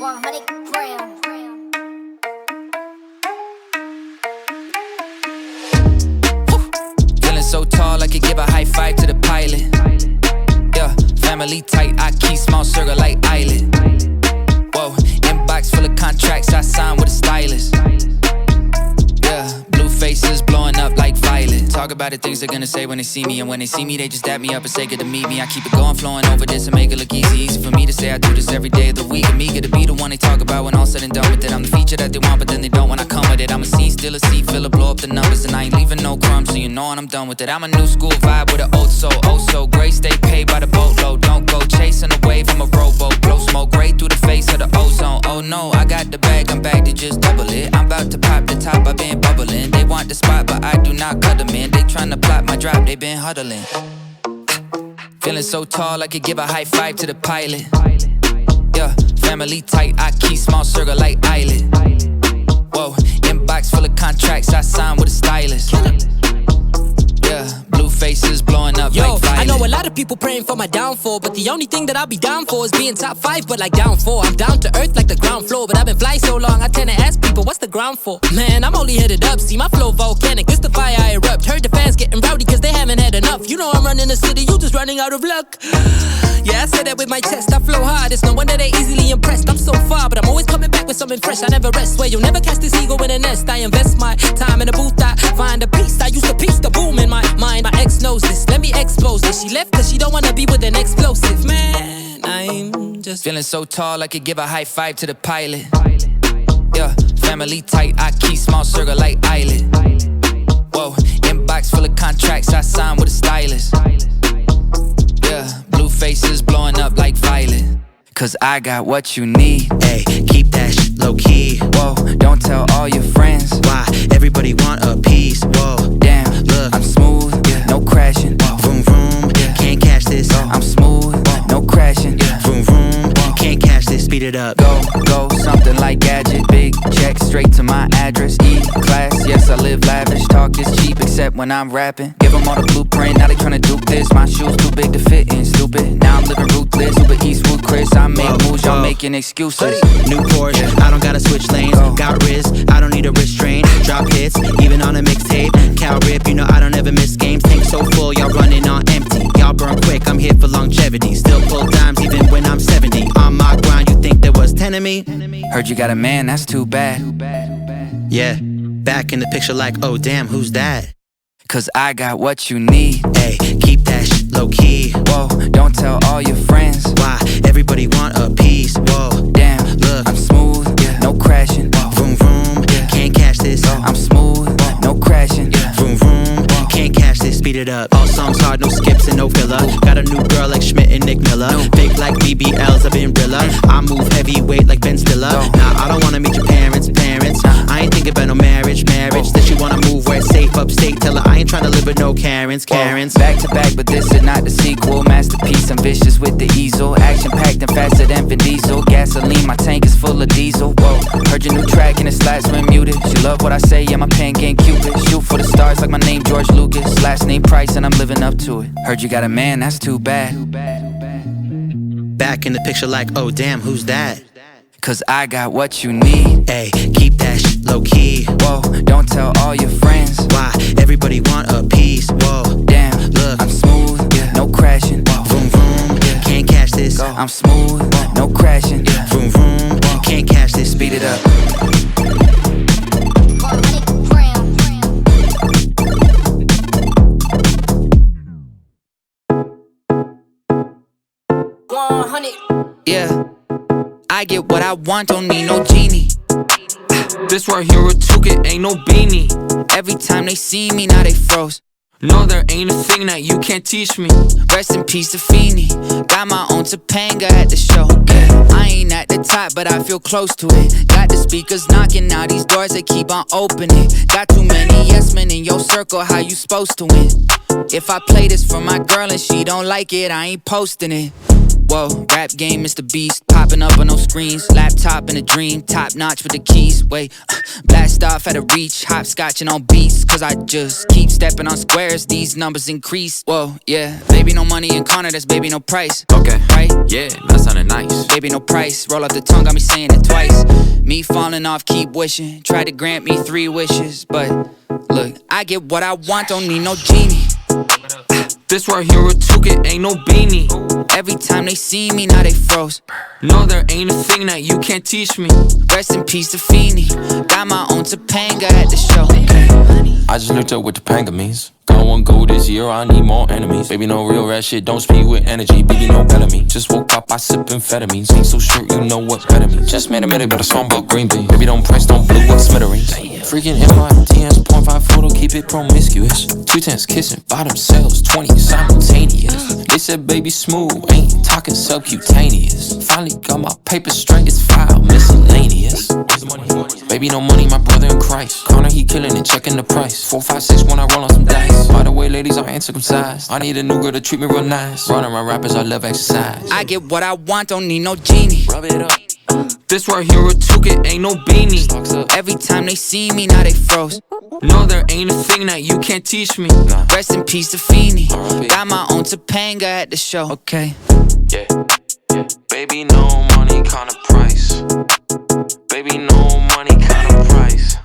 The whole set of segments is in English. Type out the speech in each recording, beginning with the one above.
100 grams. Feeling so tall, I could give a high five to the pilot. Yeah, family tight, I keep small circle like island. Whoa, inbox full of contracts, I sign with a stylist. Yeah, blue faces blowing up like violet. Talk about the things they're gonna say when they see me, and when they see me, they just dap me up and say good to meet me. I keep it going, flowing over this and make it look easy. Easy for me to say I do this every day of the week. I'm eager to be the one they talk about when all said and done with it. I'm the feature that they want, but then they don't when I come with it. I'm a scene, still a seat, filler, blow up the numbers, and I ain't leaving no crumbs, so you know when I'm done with it. I'm a new school vibe with an old soul, oh so great. Stay paid by the boatload, don't go chasing a wave. I'm a rowboat, blow smoke right through the face of the ozone. Oh no, I got the bag, I'm back to just double it. I'm about to pop the top, I've been bubbling. They want the spot, but I do not cut them in. They tryna plot my drop, they been huddling. Feeling so tall, I could give a high five to the pilot. Yeah, family tight, I keep small circle like island. Whoa, inbox full of contracts, I sign with a stylist. Yeah, blue faces blowing up like violet. I know a lot of people praying for my downfall, but the only thing that I'll be down for is being top 5, but like down 4. I'm down to earth like the ground floor, but I've been flying so long, I tend to ask people, what's the ground for? Man, I'm only headed up, see my flow volcanic, it's the fire I erupt. Heard the fans getting rowdy cause they haven't had enough. You know I'm running the city, you just running out of luck. Yeah, I said that with my chest, I flow hard, it's no wonder they easily impressed. I'm so far, but I'm always coming back with something fresh. I never rest, swear you'll never catch this ego in a nest. I invest my time in the booth, I find a piece. I used to piece the boom in my mind. My ex knows this, let me expose this. She left cause she don't wanna be with an explosive. Man, I'm just feeling so tall, I could give a high five to the pilot. Yeah, family tight, I keep small circle like island. Whoa, inbox full of contracts, I sign with a stylist. Yeah, blue faces blowing up like violet. Cause I got what you need. Hey, keep that shit low key. Whoa, don't tell all your friends. Why? Everybody want a piece. Whoa, damn, look, I'm smooth, yeah. No crashing. Whoa. Vroom vroom, yeah. Can't catch this. I'm smooth, whoa. No crashing. Yeah. Vroom vroom, whoa. Can't catch this. Speed it up. Go, something like gadget. Big check straight to my address. E-class, yes I live lavish. Talk is cheap except when I'm rapping. Give them all the blueprint, now they tryna dupe this. My shoes too big to fit in, stupid. Now I'm living ruthless, Uber Eastwood Chris. I make moves, y'all making excuses. New Porsche, I don't gotta switch lanes. Got wrist, I don't need a wrist strain. Drop hits, even on a mixtape. Cal rip, you know I don't ever miss games. Tank so full, y'all running on empty. Y'all burn quick, I'm here for longevity. Still pull dimes even when I'm 70. On my grind, you think there was 10 of me? Heard you got a man, that's too bad. Yeah, back in the picture like, oh damn, who's that? Cause I got what you need. Hey, keep that shit low key. Whoa, don't tell all your friends. Why? Everybody want a piece. Whoa, damn, look, I'm smooth, yeah. No crashing. Whoa. Vroom vroom, yeah. Can't catch this. I'm smooth, whoa. No crashing. Yeah. Vroom vroom, whoa. Can't catch this. Speed it up. All songs hard, no skips and no filler. Got a new girl like Schmidt and Nick Miller. Big like BBLs, I've been Rilla. I move heavyweight like Ben Stiller. Nah, I don't wanna meet your parents. I ain't thinking about no marriage. That you wanna move where it's safe upstate. Tell her I ain't tryna live with no Karens. Back to back, but this is not the sequel. Masterpiece, I'm vicious with the easel. Action packed and faster than Vin Diesel. Gasoline, my tank is full of diesel. Whoa, heard your new track and the slides when muted. She love what I say, yeah, my pen game Cupid. Shoot for the stars like my name George Lucas. Last name Price and I'm living up to it. Heard you got a man, that's too bad. Back in the picture like, oh damn, who's that? Cause I got what you need. Hey, keep that shit low key. Whoa, don't tell all your friends. Why? Everybody want a piece. Whoa, damn, look, I'm smooth, yeah. No crashing. Whoa. Vroom vroom, yeah. Can't catch this. I'm smooth, whoa. No crashing. Yeah. Vroom vroom, whoa. Can't catch this. Speed it up. 100 grams. Yeah, I get what I want, don't need no genie. This right here a toolkit, ain't no beanie. Every time they see me, now they froze. No, there ain't a thing that you can't teach me. Rest in peace to Feeny. Got my own Topanga at the show. I ain't at the top, but I feel close to it. Got the speakers knocking, now these doors they keep on opening. Got too many yes men in your circle, how you supposed to win? If I play this for my girl and she don't like it, I ain't posting it. Whoa, rap game, Mr. Beast, popping up on those screens. Laptop in a dream, top notch with the keys. Wait, blast off at a reach, hopscotching on beats. Cause I just keep stepping on squares, these numbers increase. Whoa, yeah, baby no money in corner, that's baby no price. Okay, right? Yeah, that sounded nice. baby, no price. Roll out the tongue, got me saying it twice. Me falling off, keep wishing. Tried to grant me 3 wishes, but look, I get what I want, don't need no genie. This right here a toolkit, ain't no beanie. Every time they see me, now they froze. No, there ain't a thing that you can't teach me. Rest in peace to Feeny. Got my own Topanga at the show. I just looked up what Topanga means. Got one goal this year, I need more enemies. Baby, no real rat shit, don't speak with energy. Baby, no better me. Just woke up, I sip amphetamines. Ain't so sure you know what better means. Just made a minute, but a song about green beans. Baby, don't press, don't blue with smithereens. Freaking MRTNs, 0.5 photo, keep it promiscuous. 2 10s kissing, by themselves, 20 simultaneous. They said baby smooth, ain't talking subcutaneous. Finally got my paper straight, it's filed miscellaneous. Baby, no money, my brother in Christ. Connor, he killing and checking the price. 4, 5, 6 when I roll on some dice. By the way, ladies, I ain't circumcised. I need a new girl to treat me real nice. Running around rappers, I love exercise. I get what I want, don't need no genie. Rub it up. This right here a toolkit, ain't no beanie. Every time they see me, now they froze. No, there ain't a thing that you can't teach me. Rest in peace to Feeny. Got my own Topanga at the show. Okay. Yeah, yeah. Baby, no money, kinda price. Baby, no money, kinda price.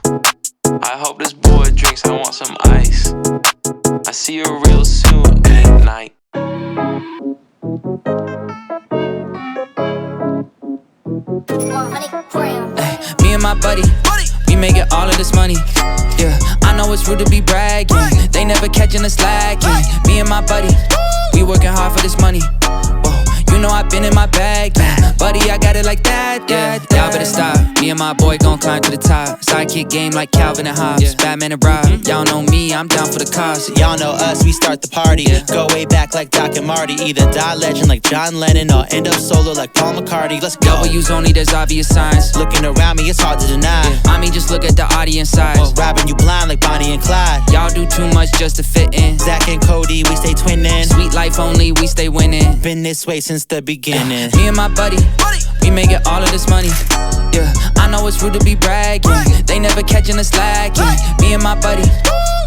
I hope this boy drinks, I want some ice. I see you real soon, good night. Me and my buddy, we making all of this money. Yeah, I know it's rude to be bragging. They never catching us lacking. Me and my buddy, we working hard for this money. Whoa, you know I've been in my bag, buddy, I got it like that. Yeah, y'all better stop. Me and my boy gon' climb to the top. Sidekick game like Calvin and Hobbes. Batman and Rob. Y'all know me, I'm down for the cause. Y'all know us, we start the party. Go way back like Doc and Marty. Either die legend like John Lennon or end up solo like Paul McCartney. Let's go. W's only, there's obvious signs. Looking around me, it's hard to deny. I mean, just look at the audience size. Robbing you blind like Bonnie and Clyde. Y'all do too much just to fit in. Zach and Cody, we stay twinning. Sweet life only, we stay winning. Been this way since the beginning. Me and my buddy, we making all of this money. Yeah, I know it's rude to be bragging. They never catching us lacking. Me and my buddy,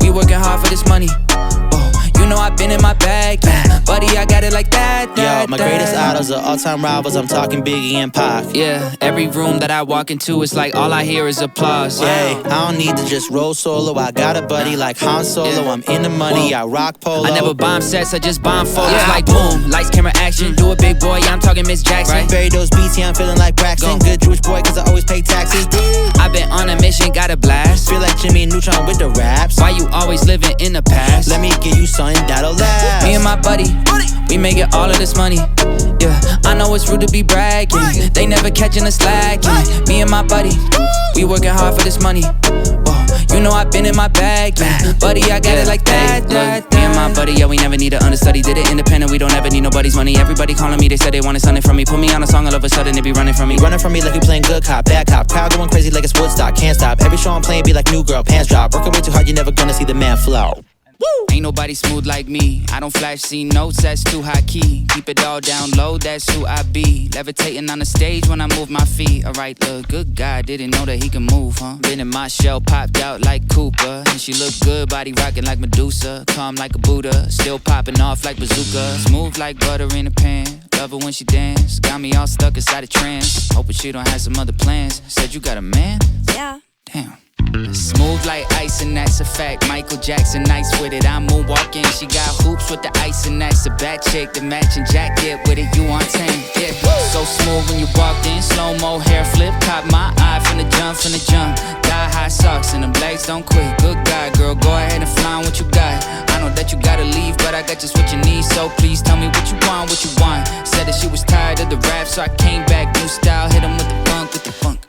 we working hard for this money. Oh, you know I've been in my bag. Buddy, I got it like that. Yo, my greatest idols are all-time rivals. I'm talking Biggie and Pac. Yeah, every room that I walk into, it's like all I hear is applause. Yeah, I don't need to just roll solo. I got a buddy like Han Solo. I'm in the money, I rock polo. I never bomb sets, I just bomb photos. Like boom, lights, camera, action. Do a big boy, yeah, I'm talking Miss Jackson. Bury those beats, yeah, I'm feeling like Braxton. Good Jewish boy, cause I always pay taxes. I've been on a mission, got a blast. Feel like Jimmy Neutron with the raps. Why you always living in the past? Let me give you something that'll last. Me and my buddy, we making all of this money. Yeah, I know it's rude to be bragging. They never catching us lacking. Me and my buddy, we working hard for this money. Whoa, you know I've been in my bag, buddy, I got it like that. Look, me and my buddy, yeah, we never need an understudy. Did it independent, we don't ever need nobody's money. Everybody calling me, they said they wanted something from me. Put me on a song, all of a sudden they be running from me. Running from me like we playing good cop, bad cop. Crowd going crazy like it's Woodstock, can't stop. Every show I'm playing be like new girl, pants drop. Working way too hard, you're never gonna see the man flow. Woo! Ain't nobody smooth like me. I don't flash C notes, that's too high key. Keep it all down low, that's who I be. Levitating on the stage when I move my feet. Alright, look, good guy, didn't know that he can move, huh? Been in my shell, popped out like Cooper. And she look good, body rocking like Medusa. Calm like a Buddha, still popping off like bazooka. Smooth like butter in a pan. Love her when she dance. Got me all stuck inside a trance. Hoping she don't have some other plans. Said you got a man? Yeah. Damn. Smooth like ice and that's a fact. Michael Jackson, nice with it. I'm moonwalking. She got hoops with the ice and that's a bad chick. The matching jacket with it, you on 10. Yeah, so smooth when you walked in. Slow-mo hair flip, caught my eye from the jump. Got high socks and the blades don't quit. Good guy, girl, go ahead and fly on what you got. I know that you gotta leave, but I got just what you need. So please tell me what you want, Said that she was tired of the rap, so I came back. New style, hit him with the funk,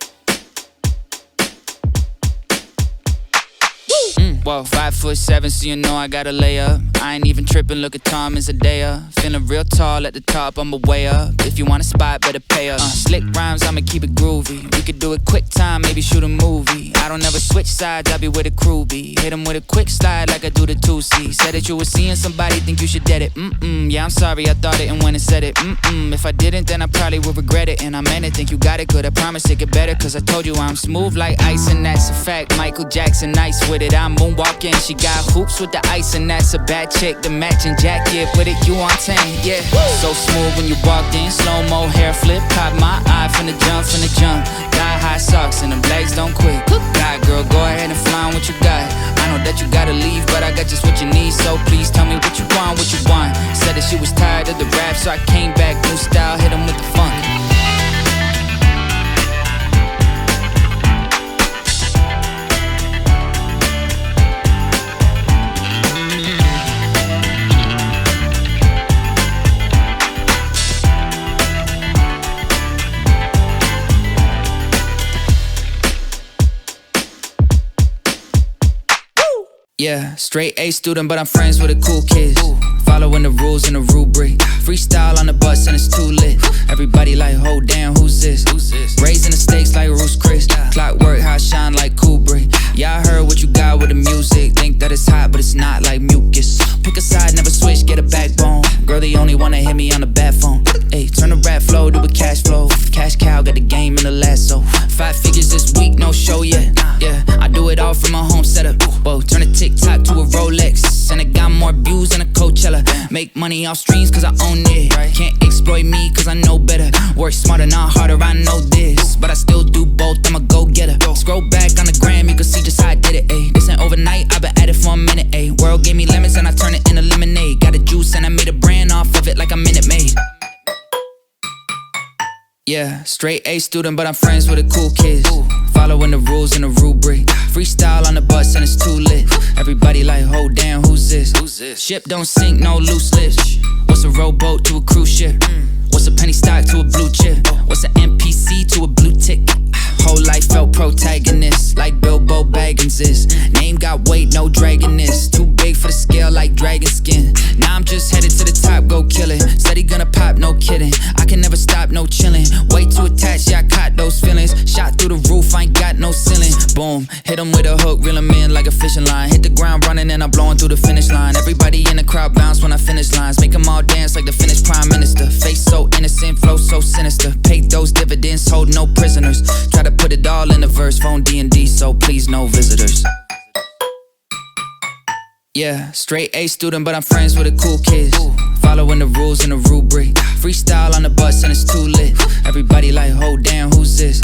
Whoa, 5'7", so you know I gotta lay up. I ain't even tripping, look at Tom and Zendaya. Feeling real tall at the top, I'm way up. If you want a spot, better pay up. Slick rhymes, I'ma keep it groovy. We could do it quick time, maybe shoot a movie. I don't ever switch sides, I be where the crew be. Hit 'em with a quick slide like I do the 2C. Said that you was seeing somebody, think you should get it. Yeah, I'm sorry, I thought it and went and said it. If I didn't, then I probably would regret it. And I meant it, think you got it good, I promise it get better. Cause I told you I'm smooth like ice and that's a fact. Michael Jackson, nice with it, I'm moonwalking. walk in. She got hoops with the ice, and that's a bad chick. The matching jacket with it, you on 10, yeah. So smooth when you walked in, slow-mo hair flip, caught my eye from the jump. Thigh-high socks and them legs don't quit. God, girl, go ahead and fly on what you got. I know that you gotta leave, but I got just what you need. So please tell me what you want. Said that she was tired of the rap, so I came back, new style, hit 'em with the funk. Yeah, straight A student, but I'm friends with the cool kids. Following the rules and the rubric. Freestyle on the bus and it's too lit. Everybody like, oh damn, who's this? Raising the stakes like Roos Chris. Clockwork, how I shine like Kubrick. Yeah, I heard what you got with the music. Think that it's hot, but it's not like mucus. Pick a side, never switch, get a backbone. Girl, the only one that hit me on the bad phone. Hey, turn the rap flow to a cash flow. Cash cow, got the game in the lasso. 5 figures this week, no show yet. Yeah, I do it all from my home setup. Whoa, turn a TikTok to a Rolex. And it got more views than a Coachella. Make money off streams cause I own it. Can't exploit me cause I know better. Work smarter, not harder, I know this. But I still do both, I'm a go-getter. Scroll back on the gram, you can see just how I did it, ayy. This ain't overnight, I've been at it for a minute, ayy. World gave me lemons and I turned it into lemonade. Got a juice and I made a brand off of it like a Minute Maid. Yeah, straight A student, but I'm friends with the cool kids. Following the rules and the rubric. Freestyle on the bus and it's too lit. Everybody like, oh damn, who's this? Ship don't sink, no loose lips. What's a rowboat to a cruise ship? What's a penny stock to a blue chip? What's an NPC to a blue tick? Whole life felt protagonist, like Bilbo Baggins is. Name got weight, no dragon this. Too big for the scale like dragon skin. Now I'm just headed to the top, go kill it. Said he gonna pop, no kidding. I can never stop, no chilling. Way too attached, yeah, I caught those feelings. Shot through the roof, I ain't got no ceiling. Boom, hit him with a hook, reel him in like a fishing line. Hit the ground running and I'm blowing through the finish line. Everybody in the crowd bounce when I finish lines. Make them all dance like the Finnish prime minister. Face so innocent, flow so sinister. Pay those dividends, hold no prisoners. Try to put it all in the verse, phone D&D, so please no visitors. Yeah, straight A student, but I'm friends with the cool kids. Following the rules and the rubric. Freestyle on the bus and it's too lit. Everybody like, oh damn, who's this?